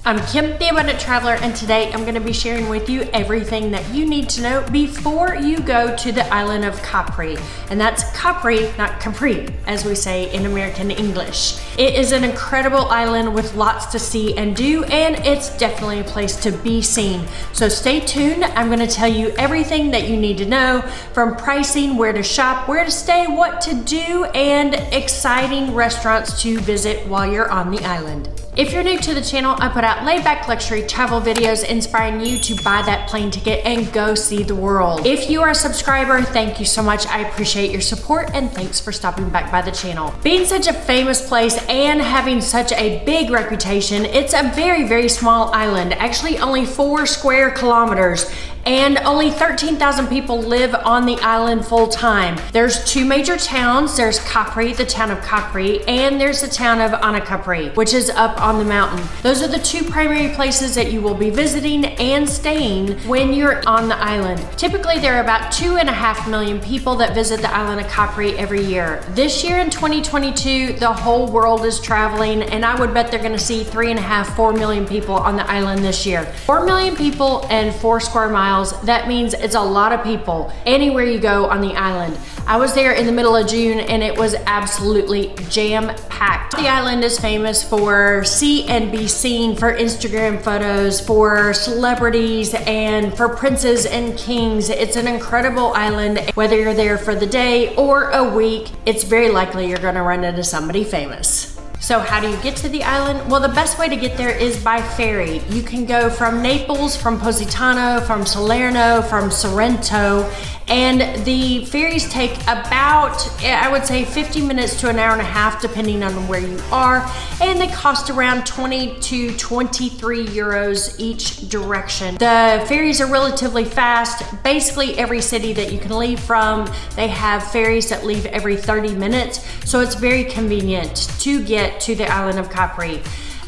I'm Kim, the Abundant Traveler, and today I'm going to be sharing with you everything that you need to know before you go to the island of Capri. And that's Capri, not Capri, as we say in American English. It is an incredible island with lots to see and do, and it's definitely a place to be seen. So stay tuned. I'm going to tell you everything that you need to know, from pricing, where to shop, where to stay, what to do, and exciting restaurants to visit while you're on the island. If you're new to the channel, I put out laid-back luxury travel videos inspiring you to buy that plane ticket and go see the world. If you are a subscriber, thank you so much. I appreciate your support and thanks for stopping back by the channel. Being such a famous place and having such a big reputation, it's a very, very small island, actually only 4 square kilometers. And only 13,000 people live on the island full time. There's 2 major towns. There's Capri, the town of Capri, and there's the town of Capri, which is up on the mountain. Those are the 2 primary places that you will be visiting and staying when you're on the island. Typically, there are about 2.5 million people that visit the island of Capri every year. This year in 2022, the whole world is traveling, and I would bet they're gonna see 3.5–4 million people on the island this year. 4 million people and 4 square miles. That means it's a lot of people anywhere you go on the island. I was there in the middle of June and it was absolutely jam-packed. The island is famous for see and be seen, for Instagram photos, for celebrities, and for princes and kings. It's an incredible island. Whether you're there for the day or a week, it's very likely you're gonna run into somebody famous. So how do you get to the island? Well, the best way to get there is by ferry. You can go from Naples, from Positano, from Salerno, from Sorrento, and the ferries take about, I would say, 50 minutes to an hour and a half, depending on where you are, and they cost around 20 to 23 euros each direction. The ferries are relatively fast. Basically, every city that you can leave from, they have ferries that leave every 30 minutes, so it's very convenient to get to the island of Capri.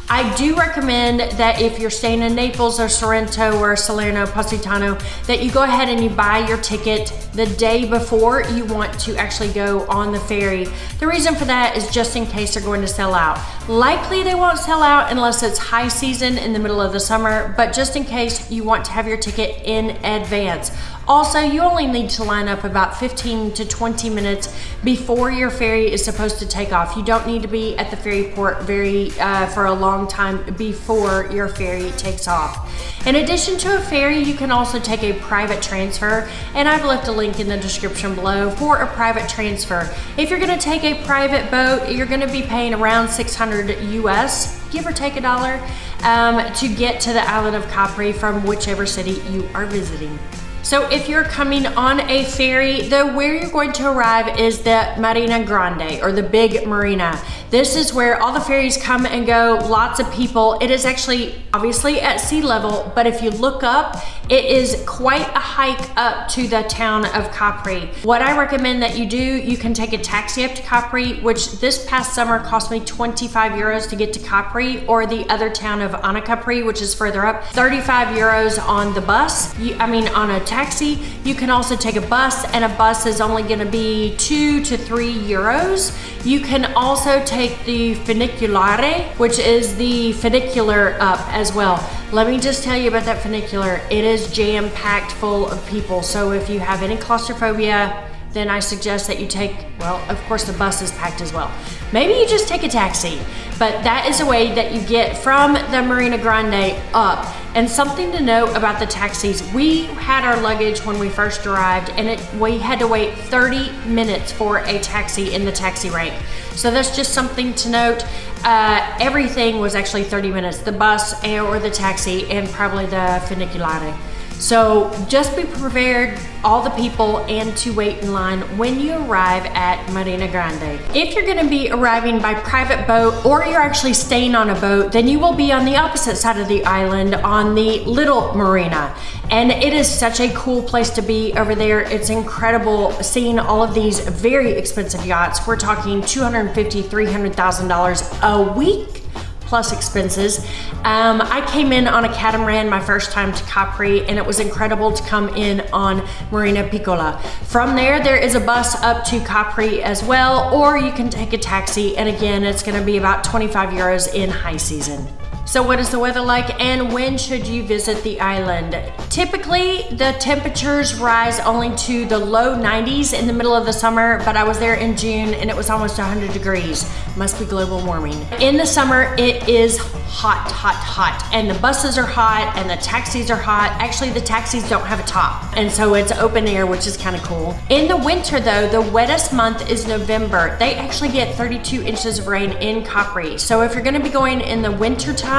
I do recommend that if you're staying in Naples or Sorrento or Salerno, Positano, that you go ahead and you buy your ticket the day before you want to actually go on the ferry. The reason for that is just in case they're going to sell out. Likely they won't sell out unless it's high season in the middle of the summer, but just in case, you want to have your ticket in advance. Also, you only need to line up about 15 to 20 minutes before your ferry is supposed to take off. You don't need to be at the ferry port for a long time before your ferry takes off. In addition to a ferry, you can also take a private transfer, and I've left a link in the description below for a private transfer. If you're gonna take a private boat, you're gonna be paying around 600 US, give or take $1, to get to the island of Capri from whichever city you are visiting. So if you're coming on a ferry, where you're going to arrive is the Marina Grande, or the big marina. This is where all the ferries come and go, lots of people. It is actually obviously at sea level, but if you look up, it is quite a hike up to the town of Capri. What I recommend that you do, you can take a taxi up to Capri, which this past summer cost me 25 euros to get to Capri, or the other town of Capri, which is further up, 35 euros on the bus. On a taxi. You can also take a bus, and a bus is only gonna be 2 to 3 euros. You can also take the funicular, which is the funicular up as well. Let me just tell you about that funicular. It is jam-packed full of people, so if you have any claustrophobia, then I suggest that you take, well, of course the bus is packed as well. Maybe you just take a taxi, but that is a way that you get from the Marina Grande up. And something to note about the taxis, we had our luggage when we first arrived, and we had to wait 30 minutes for a taxi in the taxi rank. So that's just something to note. Everything was actually 30 minutes, the bus or the taxi, and probably the funicular. So just be prepared, all the people, and to wait in line when you arrive at Marina Grande. If you're gonna be arriving by private boat, or you're actually staying on a boat, then you will be on the opposite side of the island on the little marina. And it is such a cool place to be over there. It's incredible seeing all of these very expensive yachts. We're talking $250,000, $300,000 a week. Plus expenses. I came in on a catamaran my first time to Capri, and it was incredible to come in on Marina Piccola. From there is a bus up to Capri as well, or you can take a taxi, and again, it's gonna be about 25 euros in high season. So what is the weather like and when should you visit the island? Typically, the temperatures rise only to the low 90s in the middle of the summer, but I was there in June and it was almost 100 degrees. Must be global warming. In the summer, it is hot, hot, hot. And the buses are hot and the taxis are hot. Actually, the taxis don't have a top. And so it's open air, which is kind of cool. In the winter though, the wettest month is November. They actually get 32 inches of rain in Capri. So if you're gonna be going in the winter time,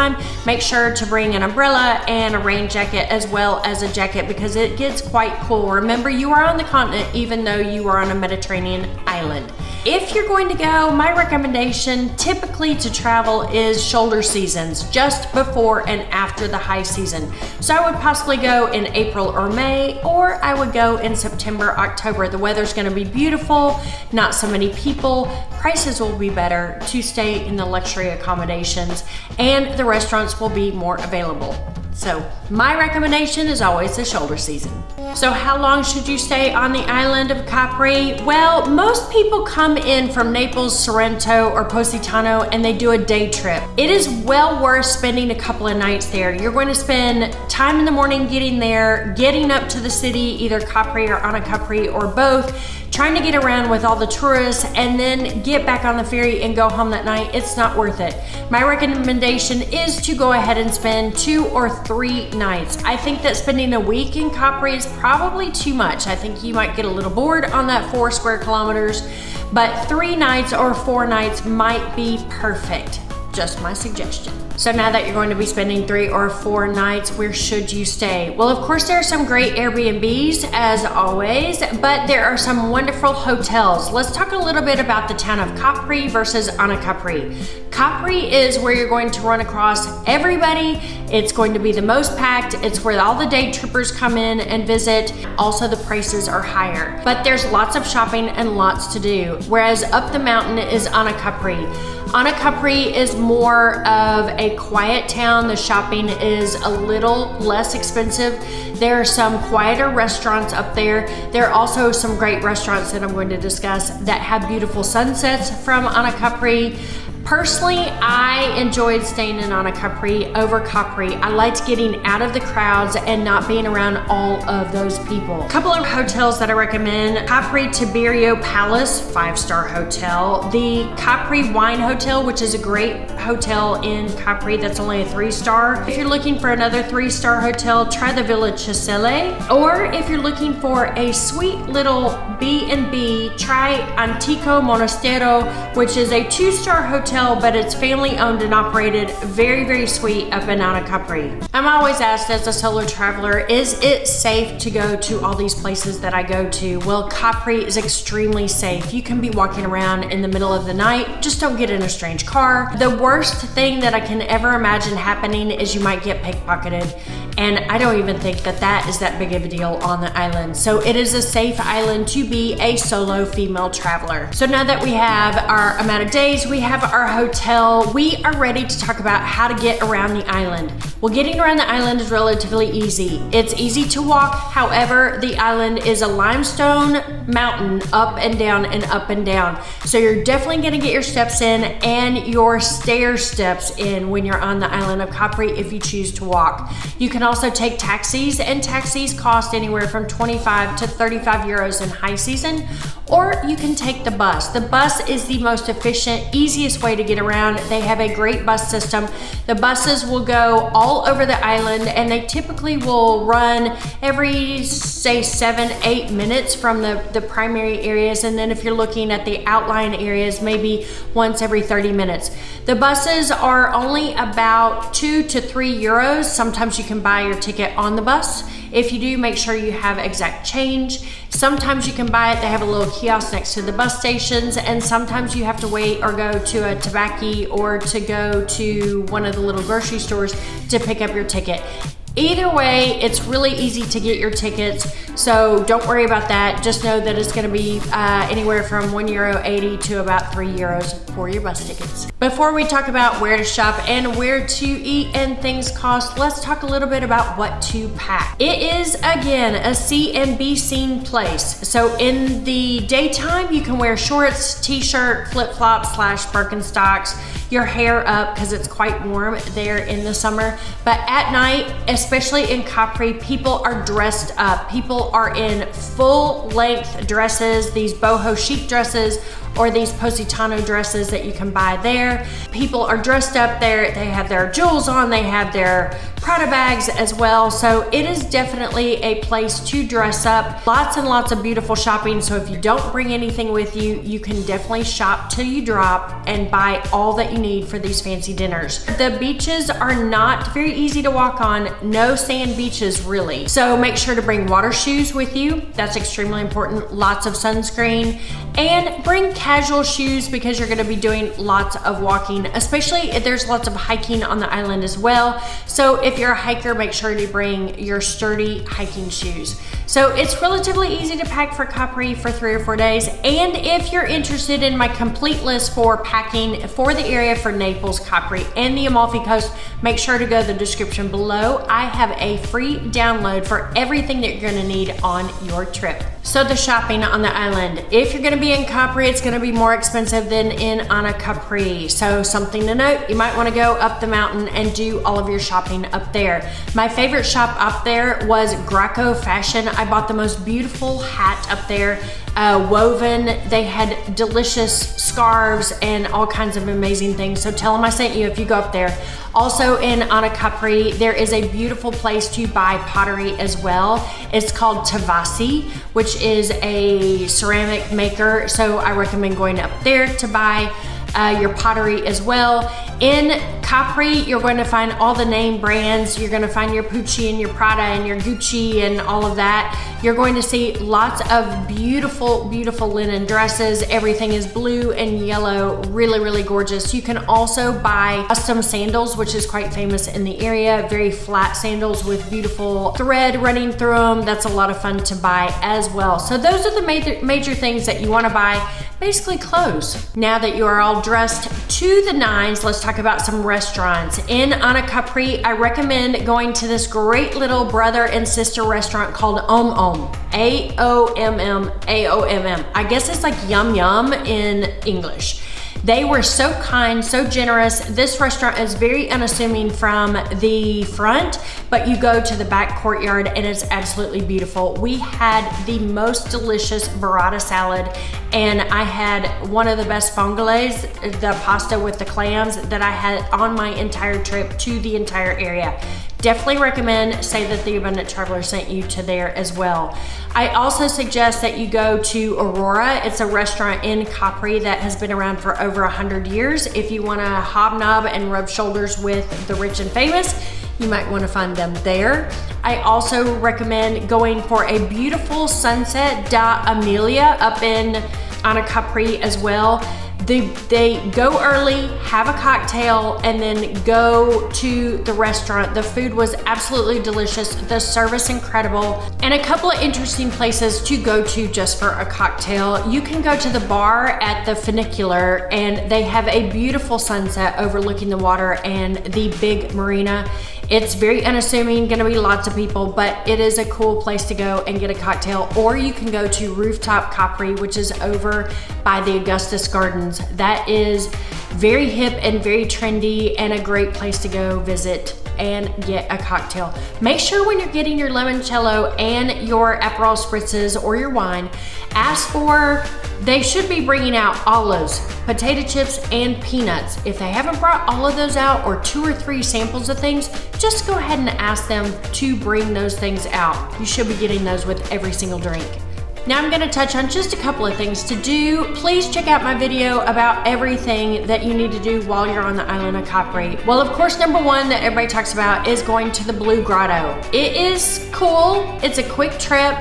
make sure to bring an umbrella and a rain jacket as well as a jacket because it gets quite cool. Remember, you are on the continent even though you are on a Mediterranean island. If you're going to go, my recommendation typically to travel is shoulder seasons, just before and after the high season. So I would possibly go in April or May, or I would go in September, October. The weather's gonna be beautiful, not so many people, prices will be better to stay in the luxury accommodations, and the restaurants will be more available. So my recommendation is always the shoulder season. So how long should you stay on the island of Capri? Well, most people come in from Naples, Sorrento, or Positano and they do a day trip. It is well worth spending a couple of nights there. You're going to spend time in the morning getting there, getting up to the city, either Capri or Anna Capri or both, trying to get around with all the tourists and then get back on the ferry and go home that night. It's not worth it. My recommendation is to go ahead and spend 2 or 3 nights. I think that spending a week in Capri is probably too much. I think you might get a little bored on that 4 square kilometers, but 3 nights or 4 nights might be perfect. Just my suggestion. So now that you're going to be spending 3 or 4 nights, where should you stay? Well, of course, there are some great Airbnbs as always, but there are some wonderful hotels. Let's talk a little bit about the town of Capri versus Anna Capri. Capri is where you're going to run across everybody. It's going to be the most packed. It's where all the day trippers come in and visit. Also, the prices are higher, but there's lots of shopping and lots to do. Whereas up the mountain is Anna Capri. Anna Capri is more of a quiet town. The shopping is a little less expensive. There are some quieter restaurants up there. There are also some great restaurants that I'm going to discuss that have beautiful sunsets from Anna Capri. Personally, I enjoyed staying in Anna Capri over Capri. I liked getting out of the crowds and not being around all of those people. A couple of hotels that I recommend: Capri Tiberio Palace, 5-star hotel. The Capri Wine Hotel, which is a great hotel in Capri that's only a 3-star. If you're looking for another 3-star hotel, try the Villa Cesele. Or if you're looking for a sweet little B&B, try Antico Monastero, which is a 2-star hotel, but it's family owned and operated. Very, very sweet up in Anna Capri. I'm always asked as a solo traveler, is it safe to go to all these places that I go to? Well, Capri is extremely safe. You can be walking around in the middle of the night. Just don't get in a strange car. The worst thing that I can ever imagine happening is you might get pickpocketed. And I don't even think that that is that big of a deal on the island. So it is a safe island to be a solo female traveler. So now that we have our amount of days, we have our hotel, we are ready to talk about how to get around the island. Well, getting around the island is relatively easy. It's easy to walk. However, the island is a limestone mountain up and down and up and down. So you're definitely gonna get your steps in and your stair steps in when you're on the island of Capri if you choose to walk. You can also take taxis, and taxis cost anywhere from 25 to 35 euros in high season, or you can take the bus. The bus is the most efficient, easiest way to get around. They have a great bus system. The buses will go all over the island and they typically will run every, say, 7-8 minutes from the primary areas, and then if you're looking at the outlying areas, maybe once every 30 minutes. The buses are only about 2 to 3 euros. Sometimes you can buy your ticket on the bus. If you do, make sure you have exact change. Sometimes you can buy it. They have a little kiosk next to the bus stations, and sometimes you have to wait or go to a tabacchi or to go to one of the little grocery stores to pick up your ticket. Either way, it's really easy to get your tickets, so don't worry about that. Just know that it's gonna be anywhere from €1.80 to about €3 for your bus tickets. Before we talk about where to shop and where to eat and things cost, let's talk a little bit about what to pack. It is, again, a see and be seen place. So in the daytime, you can wear shorts, t-shirt, flip-flops / Birkenstocks. your hair up because it's quite warm there in the summer. But at night, especially in Capri, people are dressed up. People are in full length dresses, these boho chic dresses, or these positano dresses that you can buy there. People are dressed up there. They have their jewels on, they have their Prada bags as well. So it is definitely a place to dress up. Lots and lots of beautiful shopping. So if you don't bring anything with you, you can definitely shop till you drop and buy all that you need for these fancy dinners. The beaches are not very easy to walk on. No sand beaches really. So make sure to bring water shoes with you. That's extremely important. Lots of sunscreen, and bring casual shoes because you're gonna be doing lots of walking, especially if there's lots of hiking on the island as well. So if you're a hiker, make sure to bring your sturdy hiking shoes. So it's relatively easy to pack for Capri for 3 or 4 days. And if you're interested in my complete list for packing for the area for Naples, Capri, and the Amalfi Coast, make sure to go to the description below. I have a free download for everything that you're gonna need on your trip. So the shopping on the island. If you're gonna be in Capri, it's gonna be more expensive than in Anna Capri. So something to note, you might wanna go up the mountain and do all of your shopping up there. My favorite shop up there was Greco Fashion. I bought the most beautiful hat up there, woven. They had delicious scarves and all kinds of amazing things. So tell them I sent you if you go up there. Also in Anna Capri, there is a beautiful place to buy pottery as well. It's called Tavasi, which is a ceramic maker. So I recommend going up there to buy your pottery as well. In Capri, you're going to find all the name brands. You're going to find your Pucci and your Prada and your Gucci and all of that. You're going to see lots of beautiful, beautiful linen dresses. Everything is blue and yellow, really, really gorgeous. You can also buy custom sandals, which is quite famous in the area. Very flat sandals with beautiful thread running through them. That's a lot of fun to buy as well. So those are the major things that you want to buy. Basically clothes. Now that you are all dressed to the nines, let's talk about some restaurants. In Anna Capri, I recommend going to this great little brother and sister restaurant called Aumm. A-O-M-M, A-O-M-M. I guess it's like yum yum in English. They were so kind, so generous. This restaurant is very unassuming from the front, but you go to the back courtyard and it's absolutely beautiful. We had the most delicious burrata salad, and I had one of the best fongoles, the pasta with the clams, that I had on my entire trip to the entire area. Definitely recommend, say that the Abundant Traveler sent you to there as well. I also suggest that you go to Aurora. It's a restaurant in Capri that has been around for over 100 years. If you wanna hobnob and rub shoulders with the rich and famous, you might wanna find them there. I also recommend going for a beautiful sunset da Emilia up in Anna Capri as well. They go early, have a cocktail, and then go to the restaurant. The food was absolutely delicious, the service incredible, and a couple of interesting places to go to just for a cocktail. You can go to the bar at the Funicular, and they have a beautiful sunset overlooking the water and the big marina. It's very unassuming, gonna be lots of people, but it is a cool place to go and get a cocktail. Or you can go to Rooftop Capri, which is over by the Augustus Gardens. That is very hip and very trendy and a great place to go visit and get a cocktail. Make sure when you're getting your limoncello and your Aperol spritzes or your wine, ask for, they should be bringing out olives, potato chips, and peanuts. If they haven't brought all of those out, or 2 or 3 samples of things, just go ahead and ask them to bring those things out. You should be getting those with every single drink. Now I'm gonna touch on just a couple of things to do. Please check out my video about everything that you need to do while you're on the island of Capri. Well, of course, number one that everybody talks about is going to the Blue Grotto. It is cool, it's a quick trip.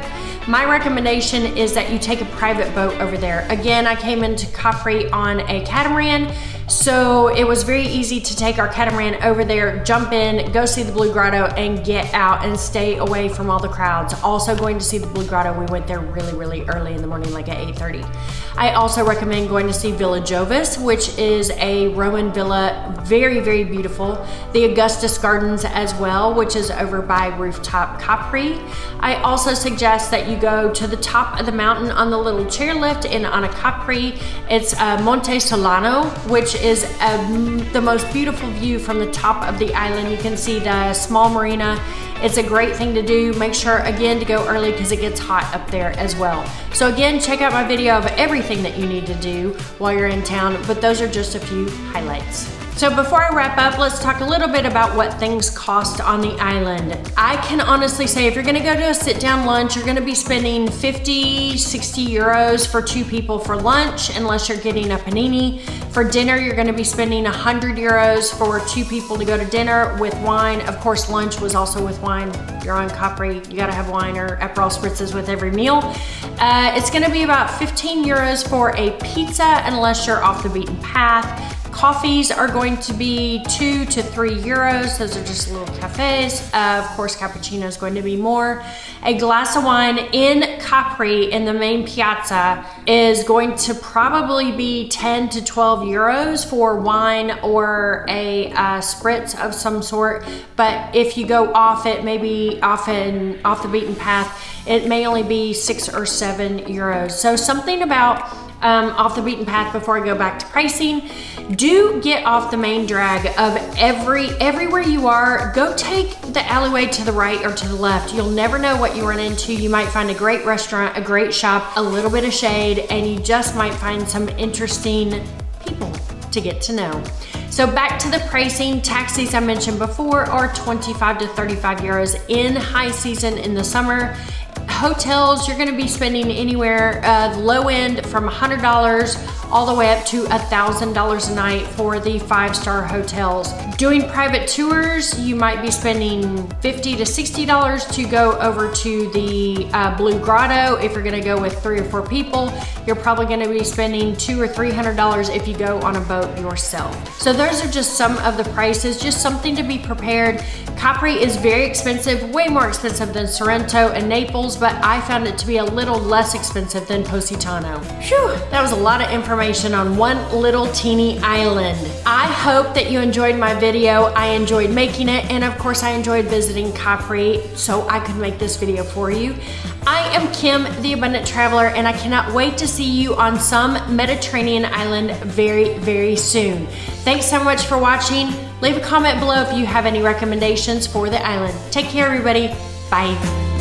My recommendation is that you take a private boat over there. Again, I came into Capri on a catamaran, so it was very easy to take our catamaran over there, jump in, go see the Blue Grotto, and get out and stay away from all the crowds. Also going to see the Blue Grotto, we went there really, really early in the morning, like at 8:30. I also recommend going to see Villa Jovis, which is a Roman villa, very, very beautiful. The Augustus Gardens as well, which is over by Rooftop Capri. I also suggest that you go to the top of the mountain on the little chairlift in Anna Capri. It's Monte Solano, which which is the most beautiful view from the top of the island. You can see the small marina. It's a great thing to do. Make sure, again, to go early because it gets hot up there as well. So again, check out my video of everything that you need to do while you're in town, but those are just a few highlights. So before I wrap up, let's talk a little bit about what things cost on the island. I can honestly say if you're gonna go to a sit-down lunch, you're gonna be spending 50, 60 euros for 2 people for lunch, unless you're getting a panini. For dinner, you're gonna be spending 100 euros for 2 people to go to dinner with wine. Of course, lunch was also with wine. You're on Capri, you gotta have wine or Aperol spritzes with every meal. It's gonna be about 15 euros for a pizza, unless you're off the beaten path. Coffees are going to be 2 to 3 euros. Those are just little cafes. Of course, cappuccino is going to be more. A glass of wine in Capri in the main piazza is going to probably be 10 to 12 euros for wine or a spritz of some sort. But if you go off it, maybe off the beaten path, it may only be 6 or 7 euros. So something about off the beaten path before I go back to pricing. Do get off the main drag of everywhere you are. Go take the alleyway to the right or to the left. You'll never know what you run into. You might find a great restaurant, a great shop, a little bit of shade, and you just might find some interesting people to get to know. So back to the pricing. Taxis I mentioned before are 25 to 35 euros in high season in the summer. Hotels, you're gonna be spending anywhere low end from $100 all the way up to $1,000 a night for the 5-star hotels. Doing private tours, you might be spending $50 to $60 to go over to the Blue Grotto. If you're gonna go with 3 or 4 people, you're probably gonna be spending $200 or $300 if you go on a boat yourself. So those are just some of the prices, just something to be prepared. Capri is very expensive, way more expensive than Sorrento and Naples, but I found it to be a little less expensive than Positano. Phew, that was a lot of information on one little teeny island. I hope that you enjoyed my video. I enjoyed making it, and of course I enjoyed visiting Capri, so I could make this video for you. I am Kim, the Abundant Traveler, and I cannot wait to see you on some Mediterranean island very, very soon. Thanks so much for watching. Leave a comment below if you have any recommendations for the island. Take care, everybody. Bye.